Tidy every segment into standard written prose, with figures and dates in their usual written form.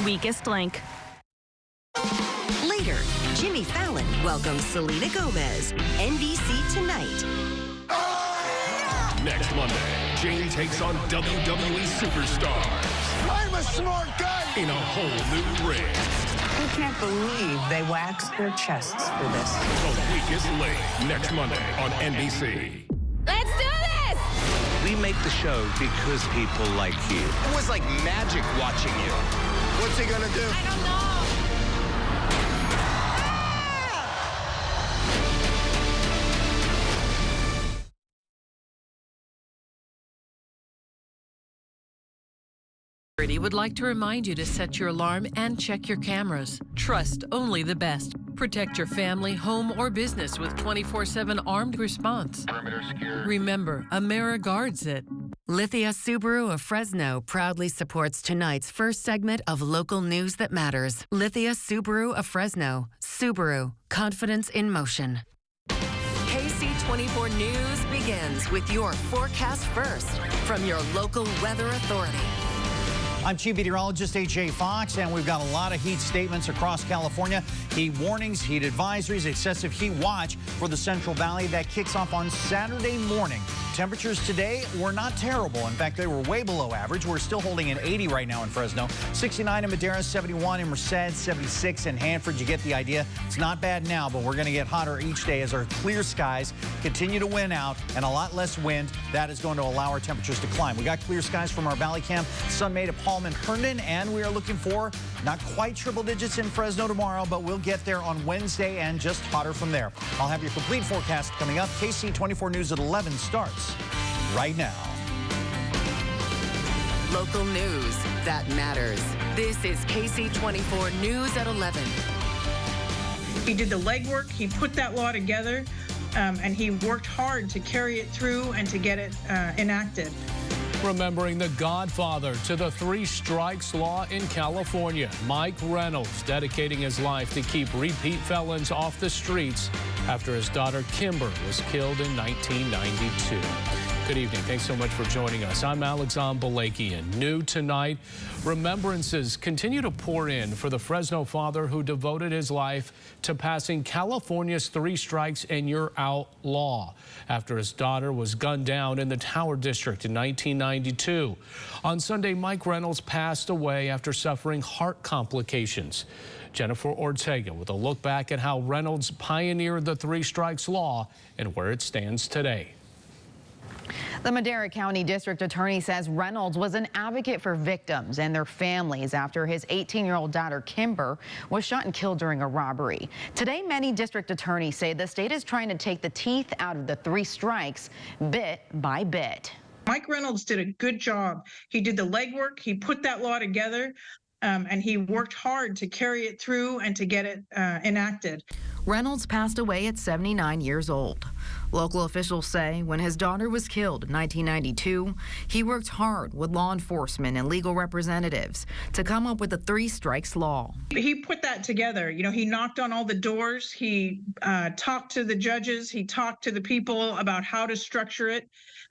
Weakest link. Later, Jimmy Fallon welcomes Selena Gomez. NBC Tonight. Next Monday, Jane takes on WWE superstars. I'm a smart guy! In a whole new ring. I can't believe they waxed their chests for this. The Weakest Link. Next Monday on NBC. Let's do this! We make the show because people like you. It was like magic watching you. What's he gonna do? I don't know. Would like to remind you to set your alarm and check your cameras. Trust only the best. Protect your family, home, or business with 24/7 armed response. Remember, AmeriGuards it. Lithia Subaru of Fresno proudly supports tonight's first segment of local news that matters. Lithia Subaru of Fresno. Subaru. Confidence in motion. KC24 News begins with your forecast first from your local weather authority. I'm Chief Meteorologist A.J. Fox, and we've got a lot of heat statements across California. Heat warnings, heat advisories, excessive heat watch for the Central Valley. That kicks off on Saturday morning. Temperatures today were not terrible. In fact, they were way below average. We're still holding an 80 right now in Fresno. 69 in Madera, 71 in Merced, 76 in Hanford. You get the idea. It's not bad now, but we're going to get hotter each day as our clear skies continue to win out and a lot less wind. That is going to allow our temperatures to climb. We got clear skies from our valley cam. Sun made at Palm and Herndon, and we are looking for not quite triple digits in Fresno tomorrow, but we'll get there on Wednesday and just hotter from there. I'll have your complete forecast coming up. KC24 News at 11 starts right now. Local news that matters. This is KC24 News at 11. He did the legwork. He put that law together, and he worked hard to carry it through and to get it enacted. Remembering the godfather to the three strikes law in California, Mike Reynolds dedicating his life to keep repeat felons off the streets after his daughter Kimber was killed in 1992. Good evening. Thanks so much for joining us. I'm Alexander Balakian. New tonight, remembrances continue to pour in for the Fresno father who devoted his life to passing California's three strikes and you're out law after his daughter was gunned down in the Tower District in 1992. On Sunday, Mike Reynolds passed away after suffering heart complications. Jennifer Ortega with a look back at how Reynolds pioneered the three strikes law and where it stands today. The Madera County District Attorney says Reynolds was an advocate for victims and their families after his 18-year-old daughter Kimber was shot and killed during a robbery. Today, many district attorneys say the state is trying to take the teeth out of the three strikes bit by bit. Mike Reynolds did a good job. He did the legwork. He put that law together, and he worked hard to carry it through and to get it enacted. Reynolds passed away at 79 years old. Local officials say when his daughter was killed in 1992, he worked hard with law enforcement and legal representatives to come up with the three strikes law. He put that together. You know, he knocked on all the doors. He talked to the judges. He talked to the people about how to structure it.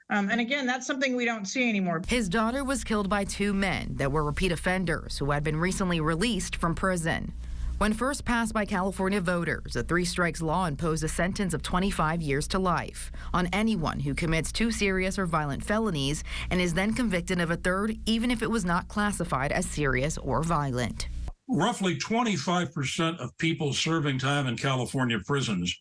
And again, that's something we don't see anymore. His daughter was killed by two men that were repeat offenders who had been recently released from prison. When first passed by California voters, the three strikes law imposed a sentence of 25 years to life on anyone who commits two serious or violent felonies and is then convicted of a third, even if it was not classified as serious or violent. Roughly 25% of people serving time in California prisons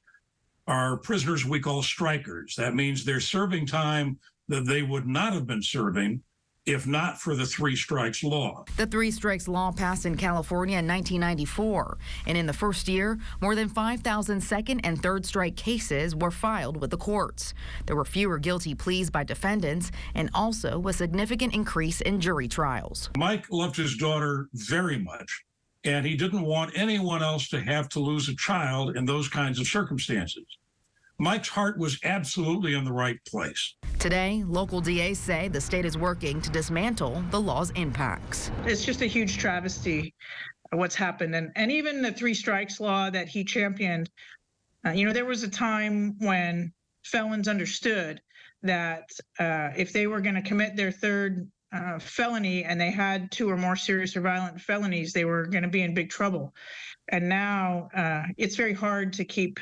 are prisoners we call strikers. That means they're serving time that they would not have been serving if not for the three strikes law. The three strikes law passed in California in 1994, and in the first year, more than 5,000 second and third strike cases were filed with the courts. There were fewer guilty pleas by defendants and also a significant increase in jury trials. Mike loved his daughter very much, and he didn't want anyone else to have to lose a child in those kinds of circumstances. Mike's heart was absolutely in the right place. Today, local DAs say the state is working to dismantle the law's impacts. It's just a huge travesty what's happened. And even the three strikes law that he championed, there was a time when felons understood that if they were going to commit their third felony and they had 2 or more serious or violent felonies, they were going to be in big trouble. And now it's very hard to keep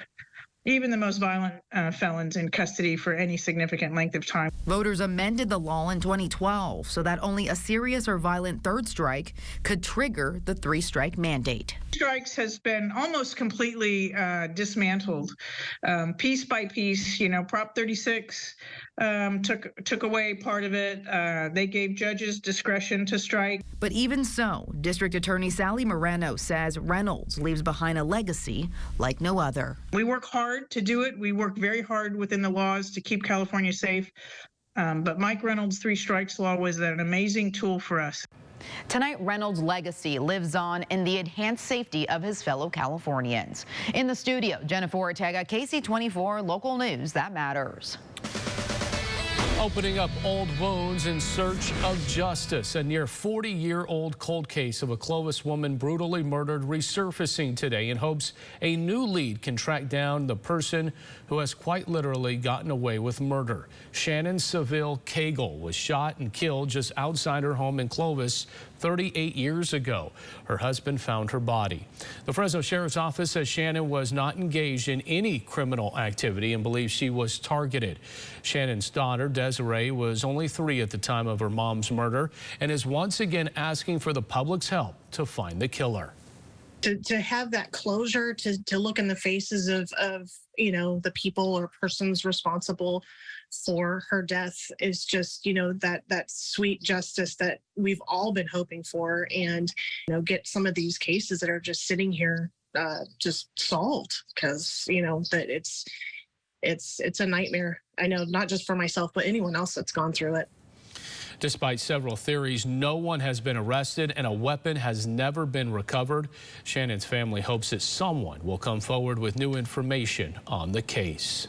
even the most violent felons in custody for any significant length of time. Voters amended the law in 2012 so that only a serious or violent third strike could trigger the 3-strike mandate. Strikes has been almost completely dismantled, piece by piece. You know, Prop 36 took away part of it. They gave judges discretion to strike. But even so, District Attorney Sally Moreno says Reynolds leaves behind a legacy like no other. We work hard to do it. We work very hard within the laws to keep California safe. But Mike Reynolds' 3 strikes law was an amazing tool for us. Tonight, Reynolds' legacy lives on in the enhanced safety of his fellow Californians. In the studio, Jennifer Ortega, Ksee 24, local news that matters. Opening up old wounds in search of justice. A near 40-year-old cold case of a Clovis woman brutally murdered resurfacing today in hopes a new lead can track down the person who has quite literally gotten away with murder. Shannon Seville Cagle was shot and killed just outside her home in Clovis 38 years ago. Her husband found her body. The Fresno Sheriff's Office says Shannon was not engaged in any criminal activity and believes she was targeted. Shannon's daughter, Desiree, was only 3 at the time of her mom's murder and is once again asking for the public's help to find the killer. To have that closure, to look in the faces of you know, the people or persons responsible for her death is just, you know, that sweet justice that we've all been hoping for, and, you know, get some of these cases that are just sitting here just solved, because, you know, that it's a nightmare. I know, not just for myself, but anyone else that's gone through it. Despite several theories, no one has been arrested and a weapon has never been recovered. Shannon's family hopes that someone will come forward with new information on the case.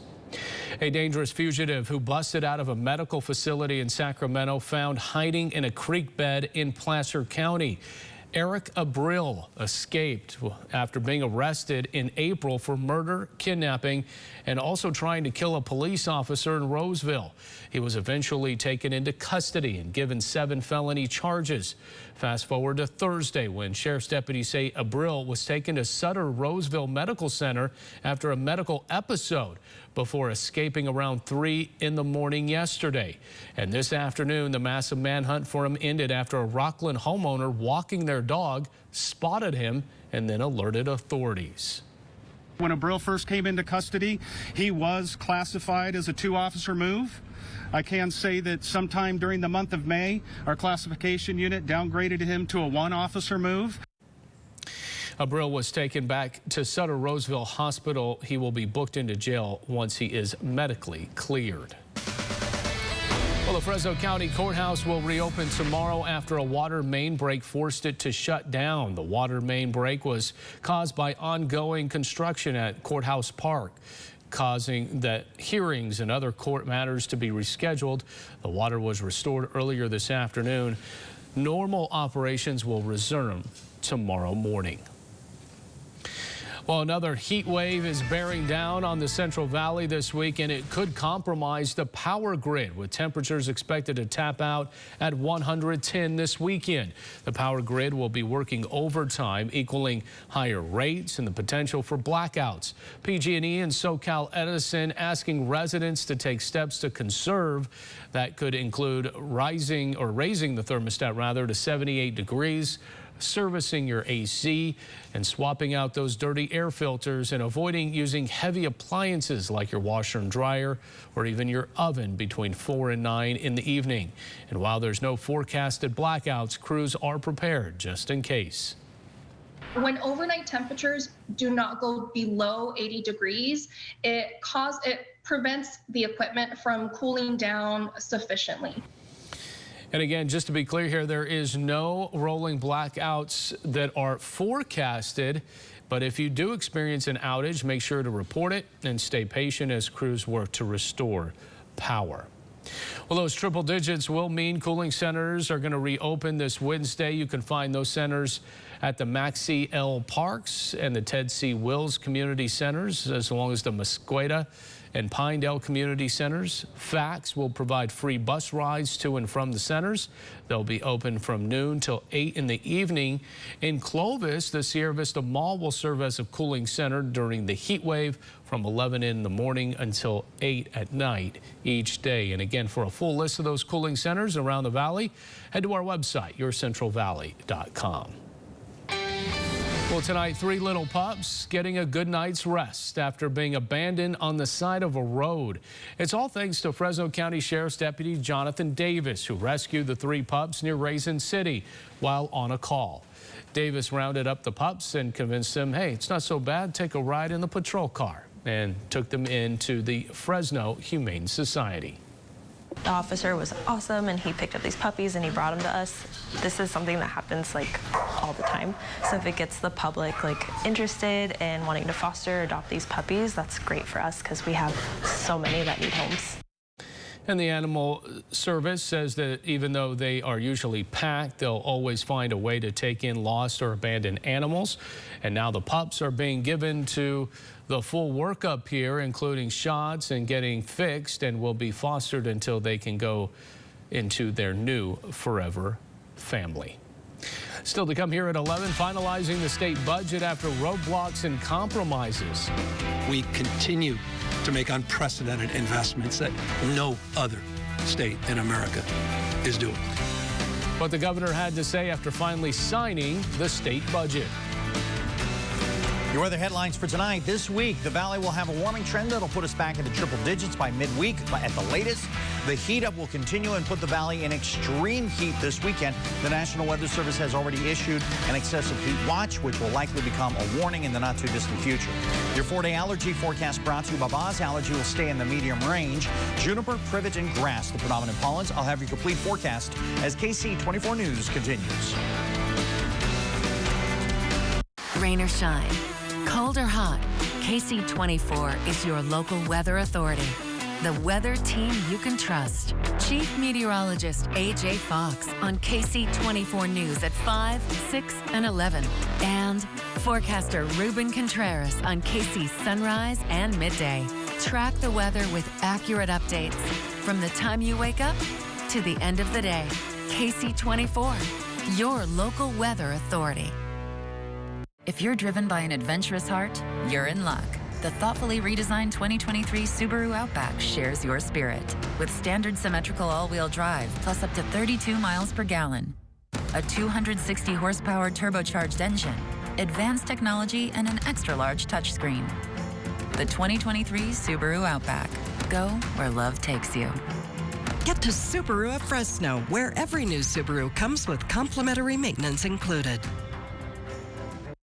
A dangerous fugitive who busted out of a medical facility in Sacramento found hiding in a creek bed in Placer County. Eric Abril escaped after being arrested in April for murder, kidnapping, and also trying to kill a police officer in Roseville. He was eventually taken into custody and given 7 felony charges. Fast forward to Thursday when sheriff's deputies say Abril was taken to Sutter Roseville Medical Center after a medical episode before escaping around 3 in the morning yesterday. And this afternoon, the massive manhunt for him ended after a Rockland homeowner walking their dog spotted him and then alerted authorities. When Abril first came into custody, he was classified as a 2-officer move. I can say that sometime during the month of May, our classification unit downgraded him to a 1-officer move. Abril was taken back to Sutter Roseville Hospital. He will be booked into jail once he is medically cleared. Well, the Fresno County Courthouse will reopen tomorrow after a water main break forced it to shut down. The water main break was caused by ongoing construction at Courthouse Park, causing the hearings and other court matters to be rescheduled. The water was restored earlier this afternoon. Normal operations will resume tomorrow morning. Well, another heat wave is bearing down on the Central Valley this week, and it could compromise the power grid, with temperatures expected to tap out at 110 this weekend. The power grid will be working overtime, equaling higher rates and the potential for blackouts. PG&E and SoCal Edison asking residents to take steps to conserve. That could include raising the thermostat rather to 78 degrees. Servicing your AC and swapping out those dirty air filters, and avoiding using heavy appliances like your washer and dryer or even your oven between 4 and 9 in the evening. And while there's no forecasted blackouts, crews are prepared just in case. When overnight temperatures do not go below 80 degrees, it prevents the equipment from cooling down sufficiently. And again, just to be clear here, there is no rolling blackouts that are forecasted. But if you do experience an outage, make sure to report it and stay patient as crews work to restore power. Well, those triple digits will mean cooling centers are going to reopen this Wednesday. You can find those centers at the Maxie L. Parks and the Ted C. Wills Community Centers, as long as the Mosqueda and Pinedale community centers. Facts will provide free bus rides to and from the centers. They'll be open from noon till 8 in the evening. In Clovis, the Sierra Vista Mall will serve as a cooling center during the heat wave from 11 in the morning until 8 at night each day. And again, for a full list of those cooling centers around the valley, head to our website, yourcentralvalley.com. Well, tonight, 3 little pups getting a good night's rest after being abandoned on the side of a road. It's all thanks to Fresno County Sheriff's Deputy Jonathan Davis, who rescued the 3 pups near Raisin City while on a call. Davis rounded up the pups and convinced them, hey, it's not so bad, take a ride in the patrol car, and took them into the Fresno Humane Society. The officer was awesome, and he picked up these puppies and he brought them to us. This is something that happens like all the time. So if it gets the public like interested in wanting to foster or adopt these puppies, that's great for us because we have so many that need homes. And the Animal Service says that even though they are usually packed, they'll always find a way to take in lost or abandoned animals. And now the pups are being given to the full workup here, including shots and getting fixed, and will be fostered until they can go into their new forever family. Still to come here at 11, finalizing the state budget after roadblocks and compromises. We continue to make unprecedented investments that no other state in America is doing. What the governor had to say after finally signing the state budget. Your weather headlines for tonight. This week, the valley will have a warming trend that'll put us back into triple digits by midweek at the latest. The heat up will continue and put the valley in extreme heat this weekend. The National Weather Service has already issued an excessive heat watch, which will likely become a warning in the not too distant future. Your 4-day allergy forecast brought to you by Boz. Allergy will stay in the medium range. Juniper, privet, and grass, the predominant pollens. I'll have your complete forecast as KC 24 News continues. Rain or shine, cold or hot, KC 24 is your local weather authority. The weather team you can trust. Chief Meteorologist AJ Fox on KC 24 News at 5, 6, and 11. And forecaster Ruben Contreras on KC Sunrise and Midday. Track the weather with accurate updates from the time you wake up to the end of the day. KC 24, your local weather authority. If you're driven by an adventurous heart, you're in luck. The thoughtfully redesigned 2023 Subaru Outback shares your spirit. With standard symmetrical all-wheel drive, plus up to 32 miles per gallon. A 260 horsepower turbocharged engine, advanced technology, and an extra-large touchscreen. The 2023 Subaru Outback. Go where love takes you. Get to Subaru of Fresno, where every new Subaru comes with complimentary maintenance included.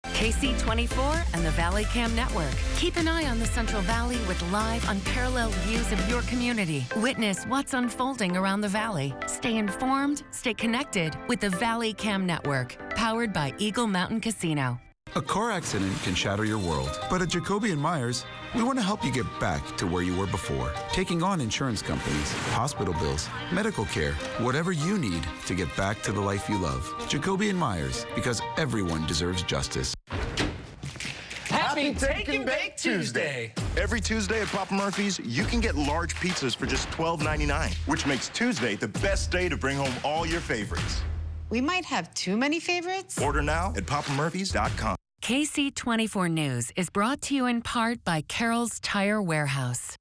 KC 24 and the Valley Cam Network. Keep an eye on the Central Valley with live, unparalleled views of your community. Witness what's unfolding around the valley. Stay informed, stay connected with the Valley Cam Network, powered by Eagle Mountain Casino. A car accident can shatter your world, but at Jacoby & Myers, we want to help you get back to where you were before. Taking on insurance companies, hospital bills, medical care, whatever you need to get back to the life you love. Jacoby & Myers, because everyone deserves justice. Happy Take and Bake Tuesday! Every Tuesday at Papa Murphy's, you can get large pizzas for just $12.99, which makes Tuesday the best day to bring home all your favorites. We might have too many favorites. Order now at papamurphys.com. KC 24 News is brought to you in part by Carroll's Tire Warehouse.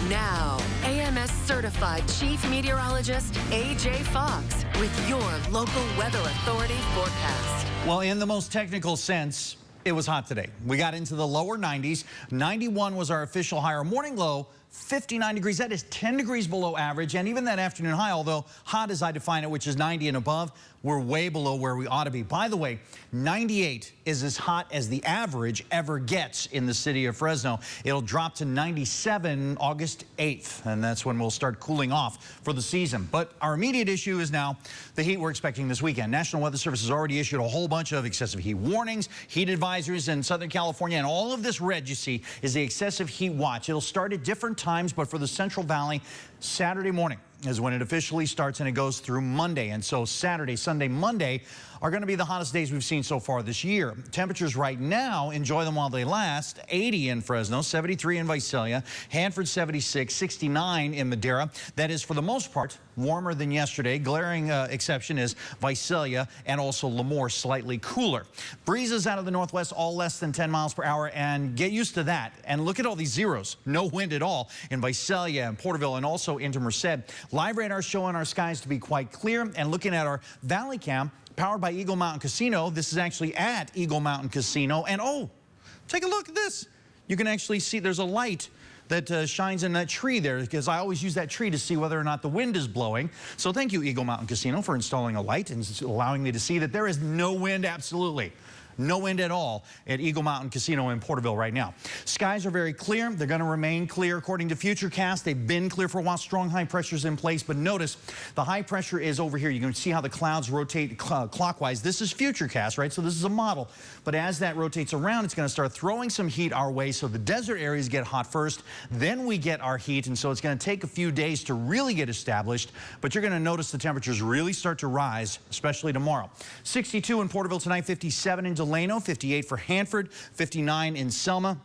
Now, AMS certified Chief Meteorologist AJ Fox with your local weather authority forecast. Well, in the most technical sense, it was hot today. We got into the lower 90s. 91 was our official high. Our morning low, 59 degrees. That is 10 degrees below average. And even that afternoon high, although hot as I define it, which is 90 and above, we're way below where we ought to be. By the way, 98 is as hot as the average ever gets in the city of Fresno. It'll drop to 97 August 8th, and that's when we'll start cooling off for the season. But our immediate issue is now the heat we're expecting this weekend. National Weather Service has already issued a whole bunch of excessive heat warnings, heat advisories in Southern California, and all of this red you see is the excessive heat watch. It'll start at different times, but for the Central Valley, Saturday morning is when it officially starts, and it goes through Monday. And so Saturday, Sunday, Monday, are going to be the hottest days we've seen so far this year. Temperatures right now, enjoy them while they last. 80 in Fresno, 73 in Visalia, Hanford 76, 69 in Madera. That is, for the most part, warmer than yesterday. Glaring exception is Visalia and also Lemoore, slightly cooler. Breezes out of the northwest, all less than 10 miles per hour, and get used to that. And look at all these zeros. No wind at all in Visalia and Porterville and also into Merced. Live radar showing our skies to be quite clear, and looking at our Valley Cam powered by Eagle Mountain Casino. This is actually at Eagle Mountain Casino, and oh, take a look at this. You can actually see there's a light that shines in that tree there, because I always use that tree to see whether or not the wind is blowing. So thank you, Eagle Mountain Casino, for installing a light and allowing me to see that there is no wind, absolutely. No wind at all at Eagle Mountain Casino in Porterville right now. Skies are very clear. They're going to remain clear according to Futurecast. They've been clear for a while. Strong high pressure's in place, but notice the high pressure is over here. You can see how the clouds rotate clockwise. This is Futurecast, right? So this is a model. But as that rotates around, it's going to start throwing some heat our way. So the desert areas get hot first, then we get our heat. And so it's going to take a few days to really get established. But you're going to notice the temperatures really start to rise, especially tomorrow. 62 in Porterville tonight, 57 in Delano, 58 for Hanford, 59 in Selma.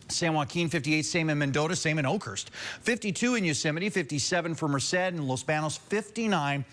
San Joaquin 58, same in Mendota, same in Oakhurst. 52 in Yosemite, 57 for Merced, and Los Banos 59.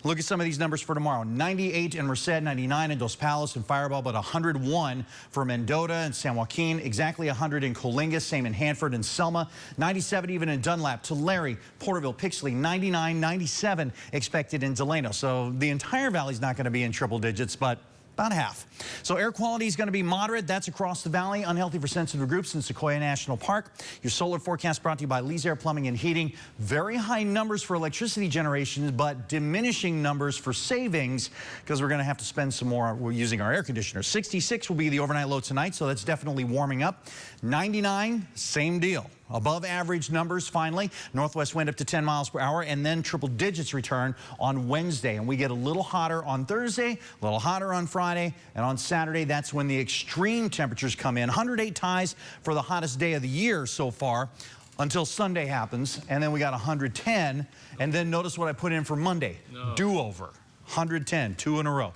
Look at some of these numbers for tomorrow. 98 in Merced, 99 in Dos Palos and Fireball, but 101 for Mendota and San Joaquin, exactly 100 in Coalinga, same in Hanford and Selma, 97 even in Dunlap, Tulare, Porterville, Pixley, 99, 97 expected in Delano. So the entire valley's not going to be in triple digits, but about half. So air quality is going to be moderate. That's across the valley. Unhealthy for sensitive groups in Sequoia National Park. Your solar forecast brought to you by Lee's Air Plumbing and Heating. Very high numbers for electricity generation, but diminishing numbers for savings, because we're going to have to spend some more using our air conditioners. 66 will be the overnight low tonight, so that's definitely warming up. 99, same deal. Above average numbers finally. Northwest wind up to 10 miles per hour, and then triple digits return on Wednesday. And we get a little hotter on Thursday, a little hotter on Friday, and on Saturday, that's when the extreme temperatures come in. 108 ties for the hottest day of the year so far until Sunday happens, and then we got 110. And then notice what I put in for Monday. Do-over. 110, 2 in a row.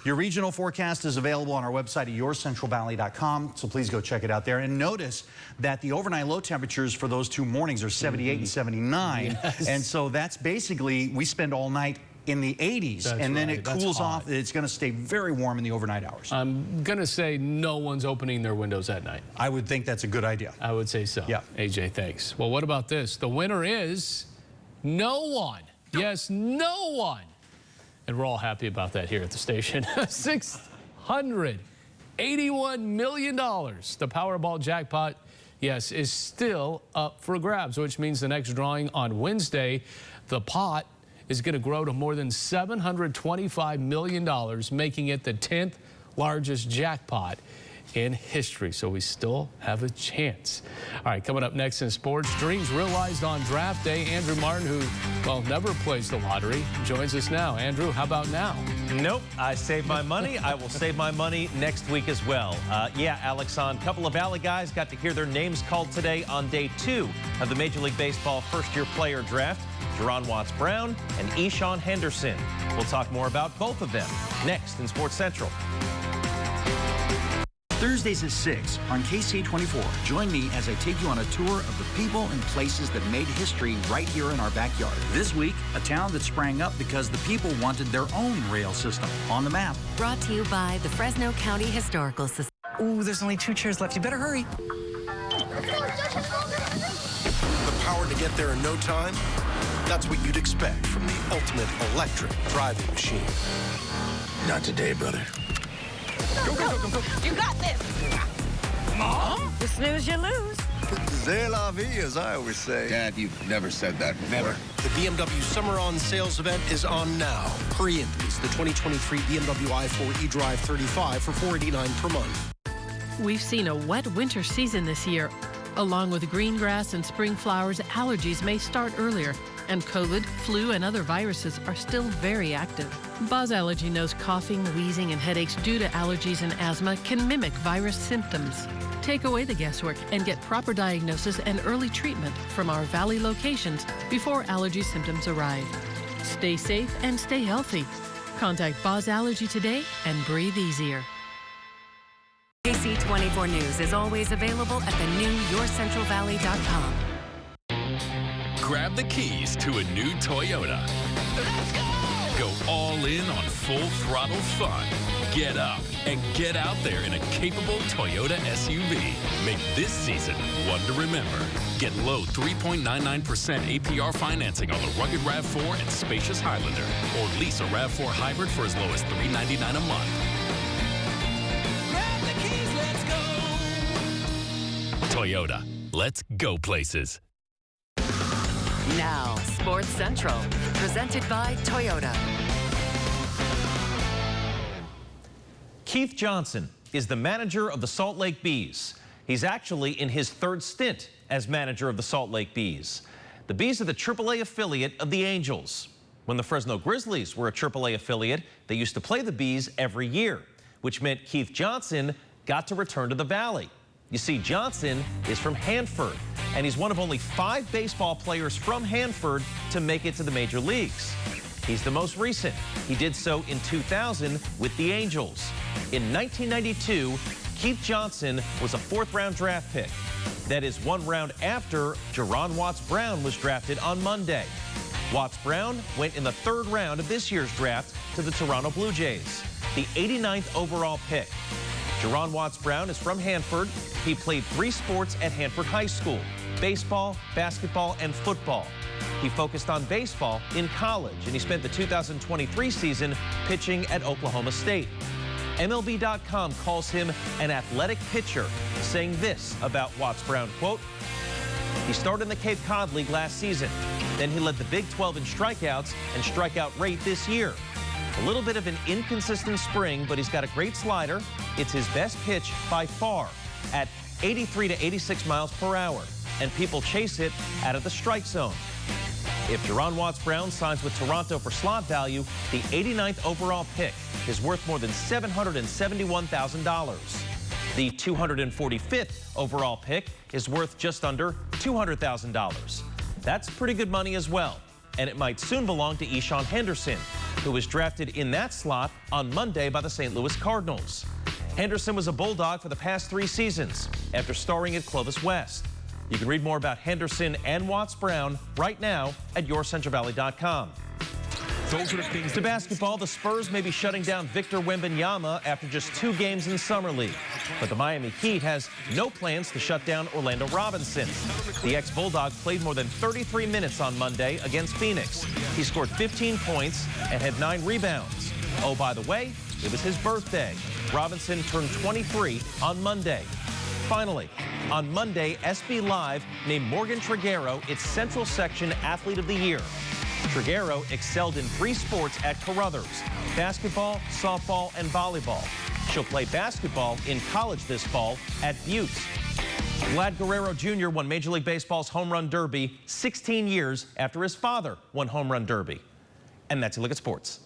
Your regional forecast is available on our website at yourcentralvalley.com, so please go check it out there. And notice that the overnight low temperatures for those 2 mornings are 78 and 79. Yes. And so that's basically, we spend all night in the 80s, that's and then it cools off. It's going to stay very warm in the overnight hours. I'm going to say no one's opening their windows at night. I would think that's a good idea. I would say so. Yeah. AJ, thanks. Well, what about this? The winner is no one. Yes, no one. And we're all happy about that here at the station. $681 million. The Powerball jackpot, yes, is still up for grabs, which means the next drawing on Wednesday, the pot is going to grow to more than $725 million, making it the 10th largest jackpot in history. So we still have a chance. All right, coming up next in sports, dreams realized on draft day. Andrew Martin, who, well, never plays the lottery, joins us now. Andrew, how about now? Nope, I saved my money. I will save my money next week as well. Yeah, Alexon, a couple of Valley guys got to hear their names called today on day 2 of the Major League Baseball first-year player draft. Jerron Watts-Brown and Eshawn Henderson. We'll talk more about both of them next in Sports Central. Thursdays at 6 on Ksee 24. Join me as I take you on a tour of the people and places that made history right here in our backyard. This week, a town that sprang up because the people wanted their own rail system on the map. Brought to you by the Fresno County Historical Society. Ooh, there's only 2 chairs left. You better hurry. The power to get there in no time? That's what you'd expect from the ultimate electric driving machine. Not today, brother. Go, go, go, go, go. You got this. Mom? You snooze, you lose. C'est la vie, as I always say. Dad, you've never said that before. Never. The BMW Summer On Sales event is on now. Hurry in, please. The 2023 BMW i4 eDrive 35 for $489 per month. We've seen a wet winter season this year. Along with green grass and spring flowers, allergies may start earlier, and COVID, flu, and other viruses are still very active. Buzz Allergy knows coughing, wheezing, and headaches due to allergies and asthma can mimic virus symptoms. Take away the guesswork and get proper diagnosis and early treatment from our Valley locations before allergy symptoms arrive. Stay safe and stay healthy. Contact Boz Allergy today and breathe easier. KC 24 News is always available at the new yourcentralvalley.com. Grab the keys to a new Toyota. Let's go! Go all in on full throttle fun. Get up and get out there in a capable Toyota SUV. Make this season one to remember. Get low 3.99% APR financing on the rugged RAV4 and spacious Highlander. Or lease a RAV4 hybrid for as low as $399 a month. Grab the keys, let's go! Toyota, let's go places. Now, Sports Central, presented by Toyota. Keith Johnson is the manager of the Salt Lake Bees. He's actually in his third stint as manager of the Salt Lake Bees. The Bees are the AAA affiliate of the Angels. When the Fresno Grizzlies were a AAA affiliate, they used to play the Bees every year, which meant Keith Johnson got to return to the Valley. You see, Johnson is from Hanford, and he's one of only 5 baseball players from Hanford to make it to the major leagues. He's the most recent. He did so in 2000 with the Angels. In 1992, Keith Johnson was a 4th-round draft pick. That is 1 round after Jerron Watts-Brown was drafted on Monday. Watts-Brown went in the 3rd round of this year's draft to the Toronto Blue Jays, the 89th overall pick. Jerron Watts-Brown is from Hanford. He played 3 sports at Hanford High School: baseball, basketball, and football. He focused on baseball in college, and he spent the 2023 season pitching at Oklahoma State. MLB.com calls him an athletic pitcher, saying this about Watts-Brown, quote, "He started in the Cape Cod League last season. Then he led the Big 12 in strikeouts and strikeout rate this year. A little bit of an inconsistent spring, but he's got a great slider. It's his best pitch by far at 83 to 86 miles per hour, and people chase it out of the strike zone." If Jerron Watts-Brown signs with Toronto for slot value, the 89th overall pick is worth more than $771,000. The 245th overall pick is worth just under $200,000. That's pretty good money as well, and it might soon belong to Eshawn Henderson, who was drafted in that slot on Monday by the St. Louis Cardinals. Henderson was a Bulldog for the past 3 seasons after starring at Clovis West. You can read more about Henderson and Watts-Brown right now at yourcentralvalley.com. Those are the things. To basketball, the Spurs may be shutting down Victor Wembanyama after just 2 games in Summer League. But the Miami Heat has no plans to shut down Orlando Robinson. The ex-Bulldog played more than 33 minutes on Monday against Phoenix. He scored 15 points and had 9 rebounds. Oh, by the way, it was his birthday. Robinson turned 23 on Monday. Finally, on Monday, SB Live named Morgan Triguero its Central Section Athlete of the Year. Triguero excelled in 3 sports at Carruthers: basketball, softball, and volleyball. She'll play basketball in college this fall at Butte. Vlad Guerrero Jr. won Major League Baseball's Home Run Derby 16 years after his father won Home Run Derby. And that's a look at sports.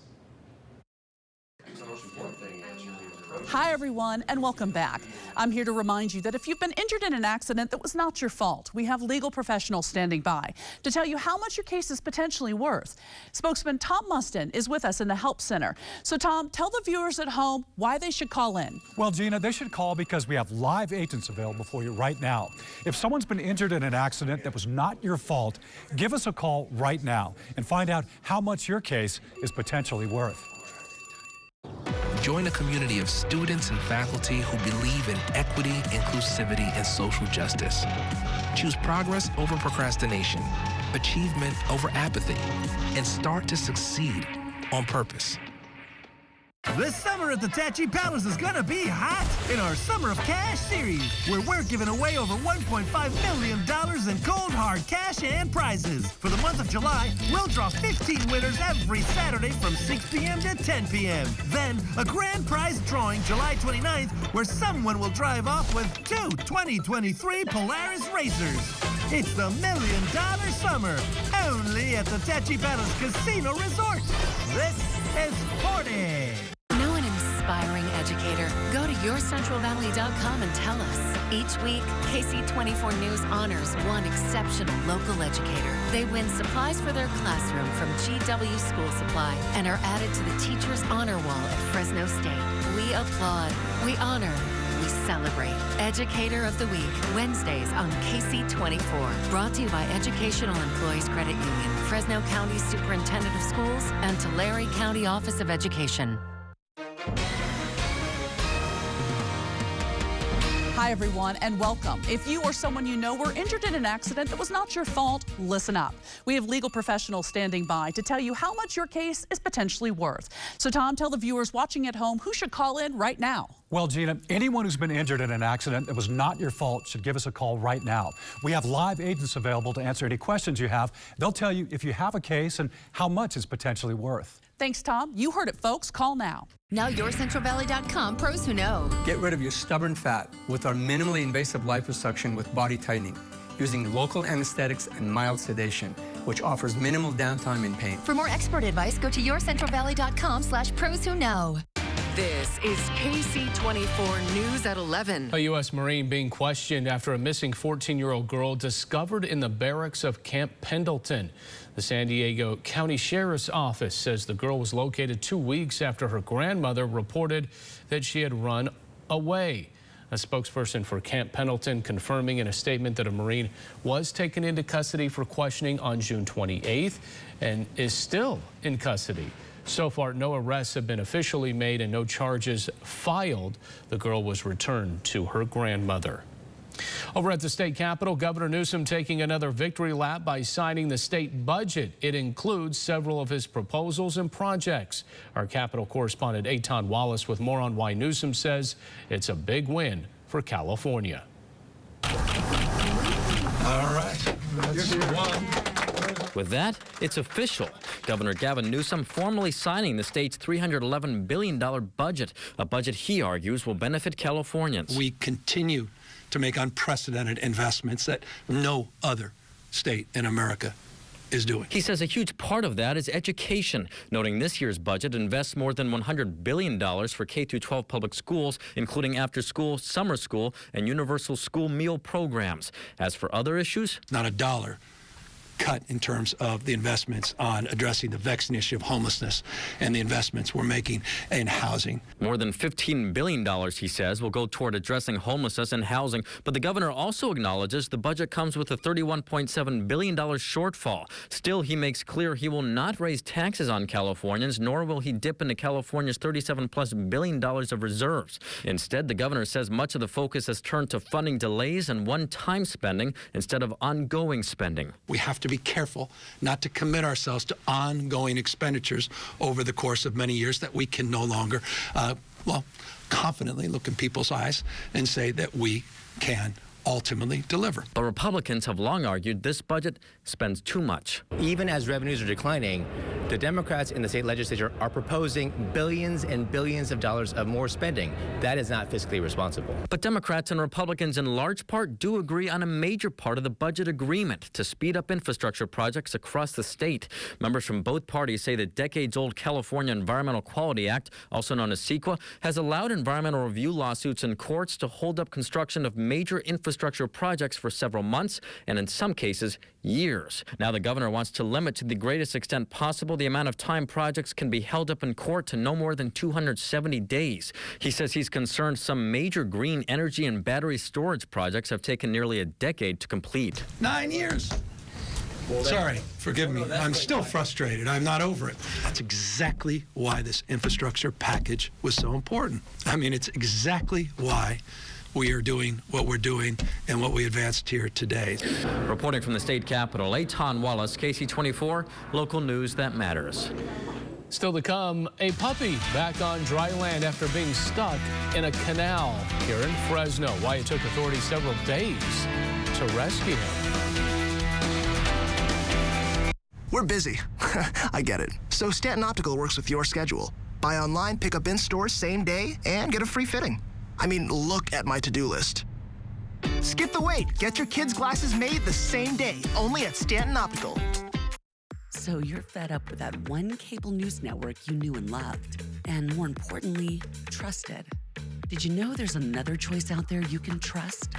Hi, everyone, and welcome back. I'm here to remind you that if you've been injured in an accident that was not your fault, we have legal professionals standing by to tell you how much your case is potentially worth. Spokesman Tom Mustin is with us in the Help Center. So, Tom, tell the viewers at home why they should call in. Well, Gina, they should call because we have live agents available for you right now. If someone's been injured in an accident that was not your fault, give us a call right now and find out how much your case is potentially worth. Join a community of students and faculty who believe in equity, inclusivity, and social justice. Choose progress over procrastination, achievement over apathy, and start to succeed on purpose. This summer at the Tachi Palace is gonna be hot in our Summer of Cash series, where we're giving away over $1.5 million in cold hard cash and prizes. For the month of July, we'll draw 15 winners every Saturday from 6 p.m. to 10 p.m. Then, a grand prize drawing July 29th, where someone will drive off with 2 2023 Polaris Racers. It's the $1 Million Summer, only at the Tachi Palace Casino Resort. This is 40. Know an inspiring educator? Go to yourcentralvalley.com and tell us. Each week, KC24 News honors one exceptional local educator. They win supplies for their classroom from GW School Supply and are added to the Teacher's Honor Wall at Fresno State. We applaud, we honor, we celebrate. Educator of the Week, Wednesdays on KC24. Brought to you by Educational Employees Credit Union, Fresno County Superintendent of Schools, and Tulare County Office of Education. Hi, everyone, and welcome. If you or someone you know were injured in an accident that was not your fault, listen up. We have legal professionals standing by to tell you how much your case is potentially worth. So, Tom, tell the viewers watching at home who should call in right now. Well, Gina, anyone who's been injured in an accident that was not your fault should give us a call right now. We have live agents available to answer any questions you have. They'll tell you if you have a case and how much it's potentially worth. Thanks, Tom. You heard it, folks. Call now. Now yourcentralvalley.com, pros who know. Get rid of your stubborn fat with our minimally invasive liposuction with body tightening, using local anesthetics and mild sedation, which offers minimal downtime and pain. For more expert advice, go to yourcentralvalley.com/pros who know. This is KC24 News at 11. A U.S. Marine being questioned after a missing 14-year-old girl discovered in the barracks of Camp Pendleton. The San Diego County Sheriff's Office says the girl was located 2 weeks after her grandmother reported that she had run away. A spokesperson for Camp Pendleton confirming in a statement that a Marine was taken into custody for questioning on June 28th and is still in custody. So far, no arrests have been officially made and no charges filed. The girl was returned to her grandmother. Over at the state capitol, Governor Newsom taking another victory lap by signing the state budget. It includes several of his proposals and projects. Our Capitol correspondent Eitan Wallace with more on why Newsom says it's a big win for California. All right, that's one. With that, it's official. Governor Gavin Newsom formally signing the state's $311 billion budget, a budget he argues will benefit Californians. We continue to make unprecedented investments that no other state in America is doing. He says a huge part of that is education, noting this year's budget invests more than $100 billion for K-12 public schools, including after-school, summer school, and universal school meal programs. As for other issues, not a dollar cut in terms of the investments on addressing the vexing issue of homelessness and the investments we're making in housing. More than $15 billion, he says, will go toward addressing homelessness and housing. But the governor also acknowledges the budget comes with a $31.7 billion shortfall. Still, he makes clear he will not raise taxes on Californians, nor will he dip into California's $37+ billion of reserves. Instead, the governor says much of the focus has turned to funding delays and one-time spending instead of ongoing spending. We have to be careful not to commit ourselves to ongoing expenditures over the course of many years that we can no longer, confidently look in people's eyes and say that we can ultimately deliver. But Republicans have long argued this budget spends too much. Even as revenues are declining, the Democrats in the state legislature are proposing billions and billions of dollars of more spending. That is not fiscally responsible. But Democrats and Republicans in large part do agree on a major part of the budget agreement to speed up infrastructure projects across the state. Members from both parties say the decades-old California Environmental Quality Act, also known as CEQA, has allowed environmental review lawsuits in courts to hold up construction of major infrastructure projects for several months and in some cases years. Now the governor wants to limit to the greatest extent possible the amount of time projects can be held up in court to no more than 270 days. He says he's concerned some major green energy and battery storage projects have taken nearly a decade to complete. 9 years. Sorry, forgive me. I'm still frustrated. I'm not over it. That's exactly why this infrastructure package was so important. I mean, it's exactly why we are doing what we're doing and what we advanced here today. Reporting from the state capitol, Eitan Wallace, KC24, local news that matters. Still to come, a puppy back on dry land after being stuck in a canal here in Fresno. Why it took authorities several days to rescue him. We're busy. I get it. So Stanton Optical works with your schedule. Buy online, pick up in store same day, and get a free fitting. I mean, look at my to-do list. Skip the wait. Get your kids' glasses made the same day, only at Stanton Optical. So you're fed up with that one cable news network you knew and loved, and more importantly, trusted. Did you know there's another choice out there you can trust?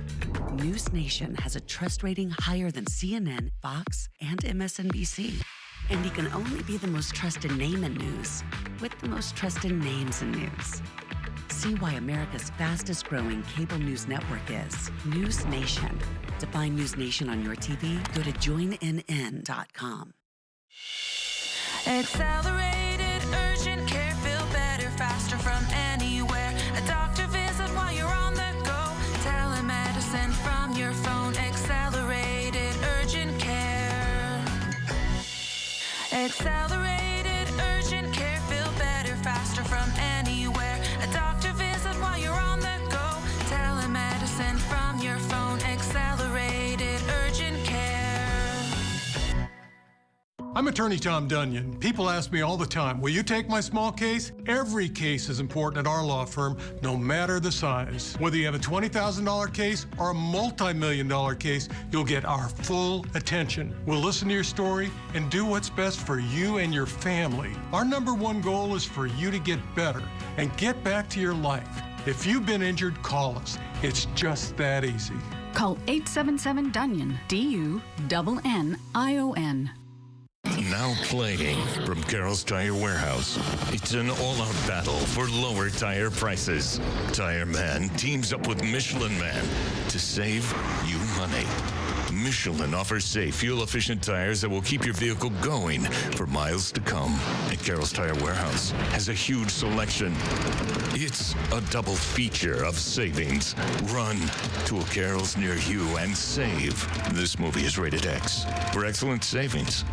News Nation has a trust rating higher than CNN, Fox, and MSNBC. And you can only be the most trusted name in news with the most trusted names in news. See why America's fastest growing cable news network is News Nation. To find News Nation on your TV, go to joinnn.com. Accelerated urgent care, feel better faster from anywhere. A doctor visit while you're on the go. Telemedicine from your phone. Accelerated urgent care. Accelerated urgent care, feel better faster from anywhere. A doctor visit while you're on the go. Telemedicine from your phone. Accelerated urgent care. I'm attorney Tom Dunyan. People ask me all the time, will you take my small case? Every case is important at our law firm, no matter the size. Whether you have a $20,000 case or a multi-million-dollar case, you'll get our full attention. We'll listen to your story and do what's best for you and your family. Our #1 goal is for you to get better and get back to your life. If you've been injured, call us. It's just that easy. Call 877-DUNYON, DUNNION. Now playing from Carroll's Tire Warehouse. It's an all-out battle for lower tire prices. Tire Man teams up with Michelin Man to save you money. Michelin offers safe, fuel-efficient tires that will keep your vehicle going for miles to come. And Carroll's Tire Warehouse has a huge selection. It's a double feature of savings. Run to a Carroll's near you and save. This movie is rated X for excellent savings.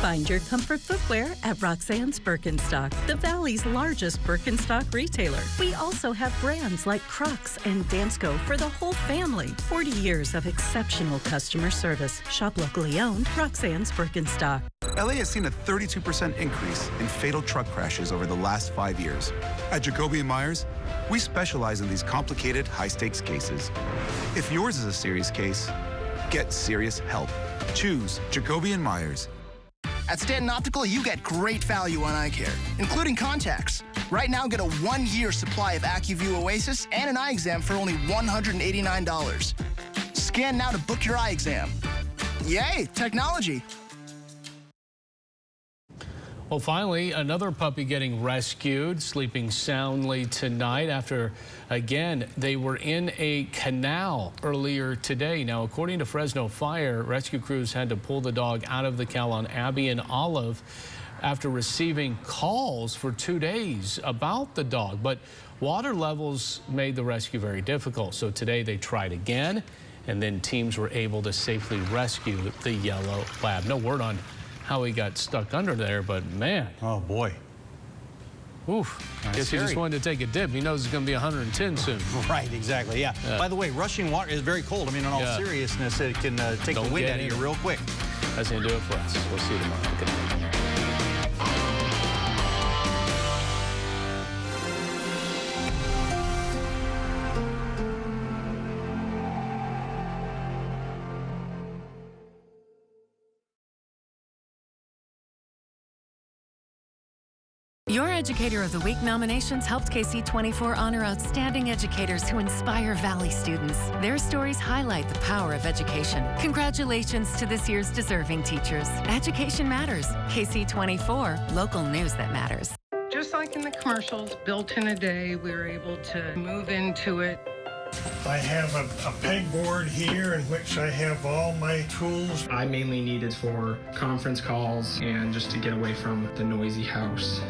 Find your comfort footwear at Roxanne's Birkenstock, the Valley's largest Birkenstock retailer. We also have brands like Crocs and Dansko for the whole family. 40 years of exceptional customer service. Shop locally owned, Roxanne's Birkenstock. LA has seen a 32% increase in fatal truck crashes over the last 5 years. At Jacoby & Myers, we specialize in these complicated, high-stakes cases. If yours is a serious case, get serious help. Choose Jacoby & Myers. At Stanton Optical, you get great value on eye care, including contacts. Right now, get a 1-year supply of AccuView Oasis and an eye exam for only $189. Scan now to book your eye exam. Yay, technology. Well, finally, another puppy getting rescued, sleeping soundly tonight after, again, they were in a canal earlier today. Now, according to Fresno Fire, rescue crews had to pull the dog out of the canal on Abbey and Olive after receiving calls for 2 days about the dog. But water levels made the rescue very difficult. So today they tried again, and then teams were able to safely rescue the yellow lab. No word on how he got stuck under there, but man. Oh, boy. Oof. Guess he just wanted to take a dip. He knows it's going to be 110 soon. Right, exactly, yeah. By the way, rushing water is very cold. I mean, in all seriousness, it can take the wind out of you real quick. That's going to do it for us. We'll see you tomorrow. Good night. Your Educator of the Week nominations helped KC24 honor outstanding educators who inspire Valley students. Their stories highlight the power of education. Congratulations to this year's deserving teachers. Education matters. KC24, local news that matters. Just like in the commercials, built in a day, we were able to move into it. I have a pegboard here in which I have all my tools. I mainly need it for conference calls and just to get away from the noisy house.